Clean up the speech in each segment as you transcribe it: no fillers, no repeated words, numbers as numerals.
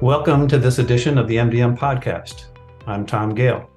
Welcome to this edition of the MDM podcast. I'm Tom Gale.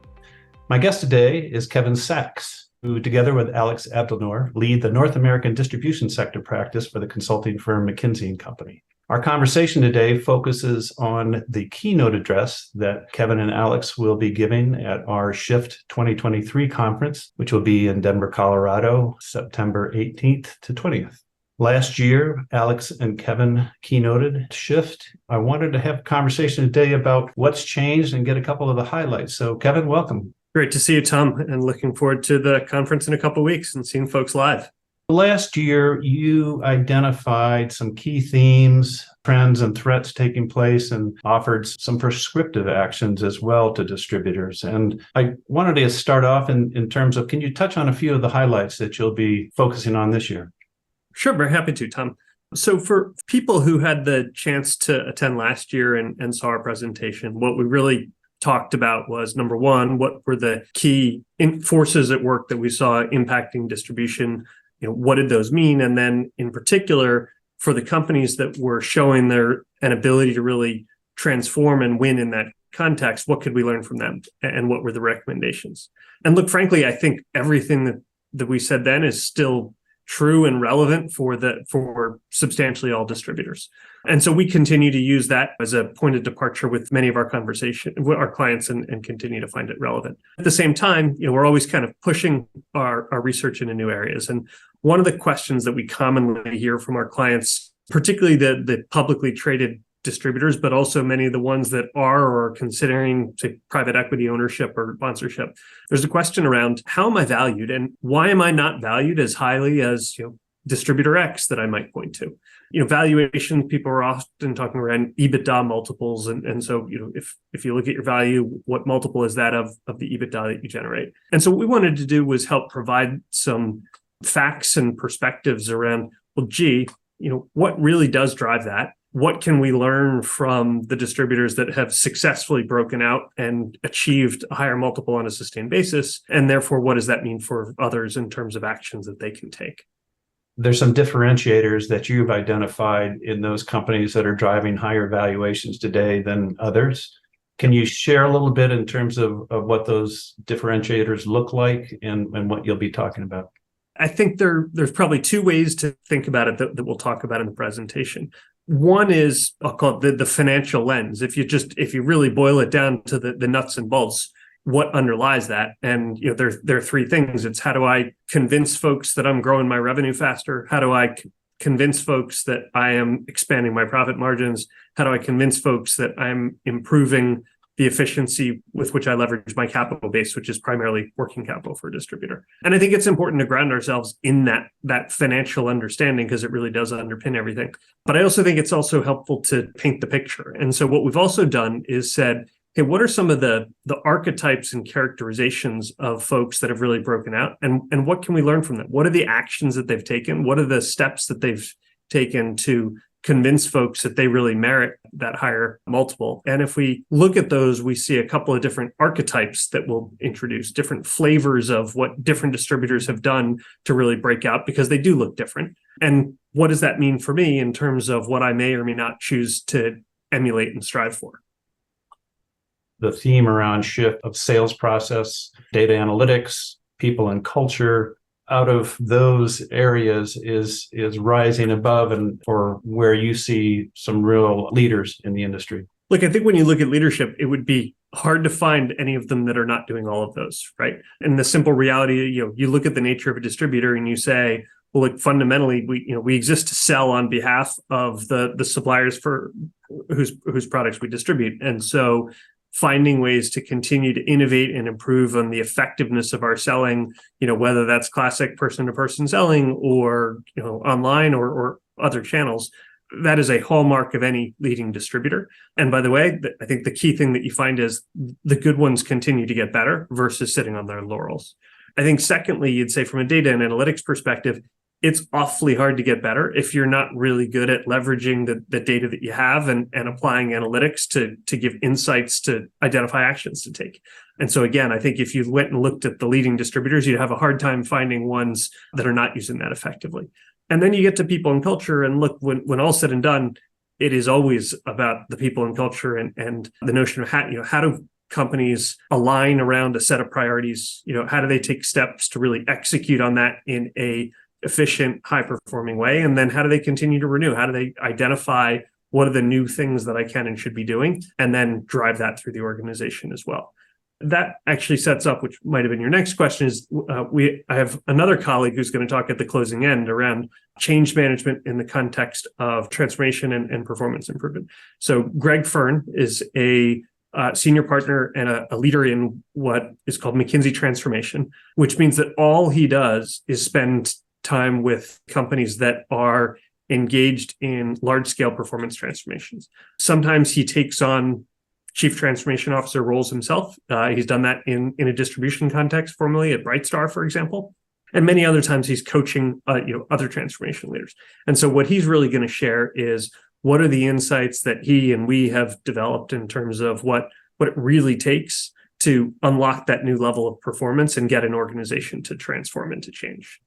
My guest today is Kevin Sachs, who together with Alex Abdelnour lead the North American distribution sector practice for the consulting firm McKinsey and Company. Our conversation today focuses on the keynote address that Kevin and Alex will be giving at our Shift 2023 conference, which will be in Denver, Colorado, September 18th to 20th. Last year, Alex and Kevin keynoted Shift. I wanted to have a conversation today about what's changed and get a couple of the highlights. So Kevin, welcome. Great to see you, Tom, and looking forward to the conference in a couple of weeks and seeing folks live. Last year, you identified some key themes, trends, and threats taking place and offered some prescriptive actions as well to distributors. And I wanted to start off in terms of, can you touch on a few of the highlights that you'll be focusing on this year? Sure, very happy to, Tom. So for people who had the chance to attend last year and saw our presentation, what we really talked about was, number one, what were the key forces at work that we saw impacting distribution? What did those mean? And then in particular, for the companies that were showing an ability to really transform and win in that context, what could we learn from them? And what were the recommendations? And look, frankly, I think everything that we said then is still true and relevant for substantially all distributors. And so we continue to use that as a point of departure with many of our conversation with our clients and continue to find it relevant. At the same time, we're always kind of pushing our research into new areas. And one of the questions that we commonly hear from our clients, particularly the publicly traded distributors, but also many of the ones that are or are considering, say, private equity ownership or sponsorship. There's a question around, how am I valued and why am I not valued as highly as distributor X that I might point to? Valuation, people are often talking around EBITDA multiples. And so, if you look at your value, what multiple is that of the EBITDA that you generate? And so what we wanted to do was help provide some facts and perspectives around, what really does drive that? What can we learn from the distributors that have successfully broken out and achieved a higher multiple on a sustained basis? And therefore, what does that mean for others in terms of actions that they can take? There's some differentiators that you've identified in those companies that are driving higher valuations today than others. Can you share a little bit in terms of what those differentiators look like and what you'll be talking about? I think there's probably two ways to think about it that we'll talk about in the presentation. One is, I'll call it the financial lens. If you really boil it down to the nuts and bolts, what underlies that? And there are three things. It's, how do I convince folks that I'm growing my revenue faster? How do I convince folks that I am expanding my profit margins? How do I convince folks that I'm improving the efficiency with which I leverage my capital base, which is primarily working capital for a distributor? And I think it's important to ground ourselves in that financial understanding, because it really does underpin everything. But I also think it's also helpful to paint the picture. And so what we've also done is said, hey, what are some of the archetypes and characterizations of folks that have really broken out? And what can we learn from them? What are the actions that they've taken? What are the steps that they've taken to convince folks that they really merit that higher multiple? And if we look at those, we see a couple of different archetypes that we'll introduce, different flavors of what different distributors have done to really break out, because they do look different. And what does that mean for me in terms of what I may or may not choose to emulate and strive for? The theme around shift of sales process, data analytics, people and culture, out of those areas is rising above and for where you see some real leaders in the industry. Look, I think when you look at leadership, it would be hard to find any of them that are not doing all of those, right? And the simple reality, you look at the nature of a distributor and you say, well, look, fundamentally, we exist to sell on behalf of the suppliers for whose products we distribute. And so finding ways to continue to innovate and improve on the effectiveness of our selling, whether that's classic person-to-person selling or online or other channels, that is a hallmark of any leading distributor. And by the way, I think the key thing that you find is the good ones continue to get better versus sitting on their laurels. I think secondly, you'd say from a data and analytics perspective, it's awfully hard to get better if you're not really good at leveraging the data that you have and applying analytics to give insights to identify actions to take. And so again, I think if you went and looked at the leading distributors, you'd have a hard time finding ones that are not using that effectively. And then you get to people and culture, and look, when all's said and done, it is always about the people and culture and the notion of how do companies align around a set of priorities? How do they take steps to really execute on that in a efficient, high-performing way? And then how do they continue to renew? How do they identify what are the new things that I can and should be doing, and then drive that through the organization as well? That actually sets up, which might have been your next question, is I have another colleague who's going to talk at the closing end around change management in the context of transformation and performance improvement. So Greg Fern is a senior partner and a leader in what is called McKinsey transformation, which means that all he does is spend time with companies that are engaged in large-scale performance transformations. Sometimes he takes on chief transformation officer roles himself. He's done that in a distribution context, formerly at Brightstar, for example. And many other times he's coaching other transformation leaders. And so what he's really going to share is what are the insights that he and we have developed in terms of what it really takes to unlock that new level of performance and get an organization to transform and to change.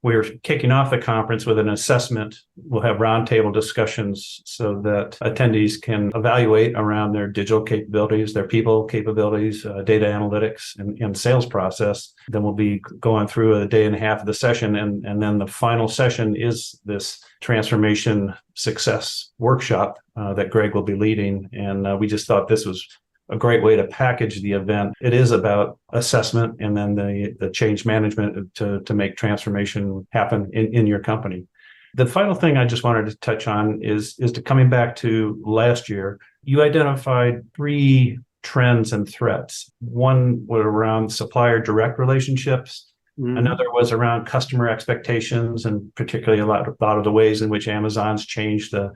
We're kicking off the conference with an assessment. We'll have roundtable discussions so that attendees can evaluate around their digital capabilities, their people capabilities, data analytics, and sales process. Then we'll be going through a day and a half of the session. And then the final session is this transformation success workshop that Greg will be leading. And we just thought this was a great way to package the event. It is about assessment and then the change management to make transformation happen in your company. The final thing I just wanted to touch on is to coming back to last year, you identified 3 trends and threats. One was around supplier direct relationships. Mm-hmm. Another was around customer expectations, and particularly a lot of the ways in which Amazon's changed the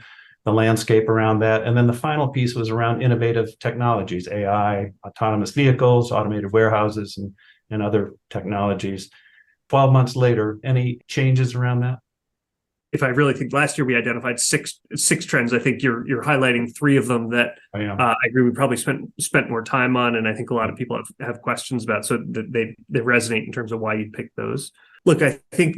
landscape around that. And then the final piece was around innovative technologies, AI, autonomous vehicles, automated warehouses, and other technologies. 12 months later, any changes around that? If I really think last year we identified six trends, I think you're highlighting 3 of them that I agree we probably spent more time on, and I think a lot of people have questions about, so that they resonate in terms of why you picked those. Look, I think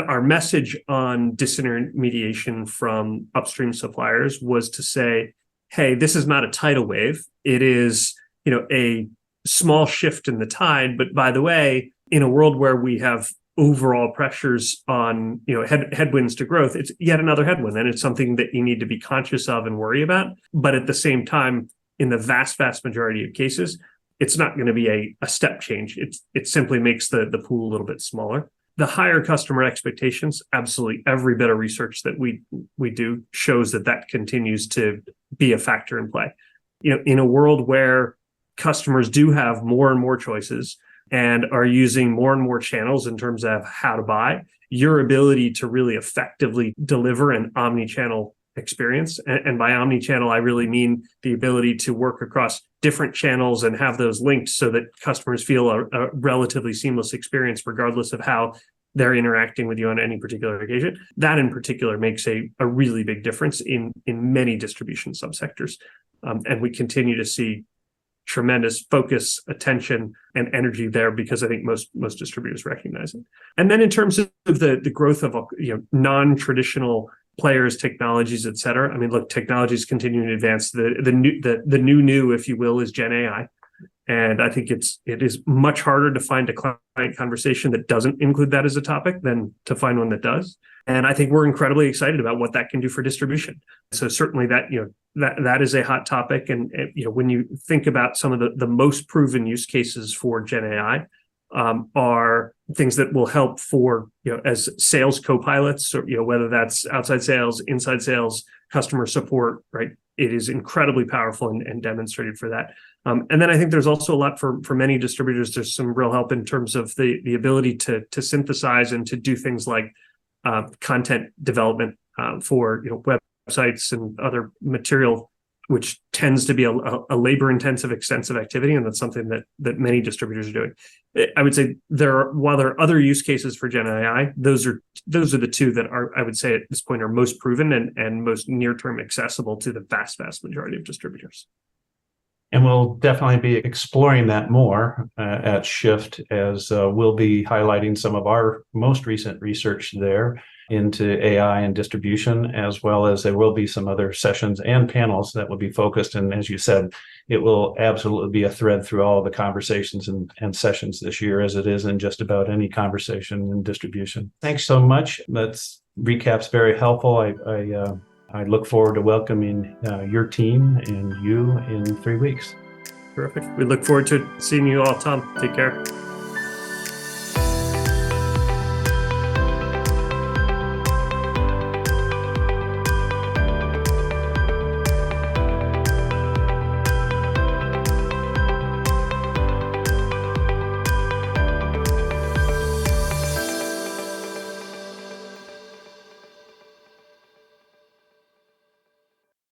our message on disintermediation from upstream suppliers was to say, hey, this is not a tidal wave. It is, a small shift in the tide. But by the way, in a world where we have overall pressures on, headwinds to growth, it's yet another headwind. And it's something that you need to be conscious of and worry about. But at the same time, in the vast, vast majority of cases, it's not going to be a step change. It simply makes the pool a little bit smaller. The higher customer expectations, absolutely every bit of research that we do shows that continues to be a factor in play. In a world where customers do have more and more choices and are using more and more channels in terms of how to buy, your ability to really effectively deliver an omni-channel experience. And by omni-channel, I really mean the ability to work across different channels and have those linked so that customers feel a relatively seamless experience, regardless of how they're interacting with you on any particular occasion. That in particular makes a really big difference in many distribution subsectors. And we continue to see tremendous focus, attention, and energy there because I think most distributors recognize it. And then in terms of the growth of non-traditional players, technologies, et cetera. I mean, look, technologies continue to advance. The new, if you will, is Gen AI. And I think it is much harder to find a client conversation that doesn't include that as a topic than to find one that does. And I think we're incredibly excited about what that can do for distribution. So certainly that is a hot topic. And when you think about some of the most proven use cases for Gen AI, are things that will help for, as sales co-pilots, or, whether that's outside sales, inside sales, customer support, right? It is incredibly powerful and demonstrated for that. And then I think there's also a lot for many distributors. There's some real help in terms of the ability to synthesize and to do things like content development for websites and other material, which tends to be a labor-intensive, extensive activity, and that's something that many distributors are doing. I would say while there are other use cases for Gen AI, those are the 2 that are, I would say at this point, are most proven and most near-term accessible to the vast, vast majority of distributors. And we'll definitely be exploring that more at Shift, as we'll be highlighting some of our most recent research there into AI and distribution, as well as there will be some other sessions and panels that will be focused. And as you said, it will absolutely be a thread through all the conversations and sessions this year, as it is in just about any conversation in distribution. Thanks so much. That's recap's very helpful. I look forward to welcoming your team and you in 3 weeks. Terrific. We look forward to seeing you all, Tom. Take care.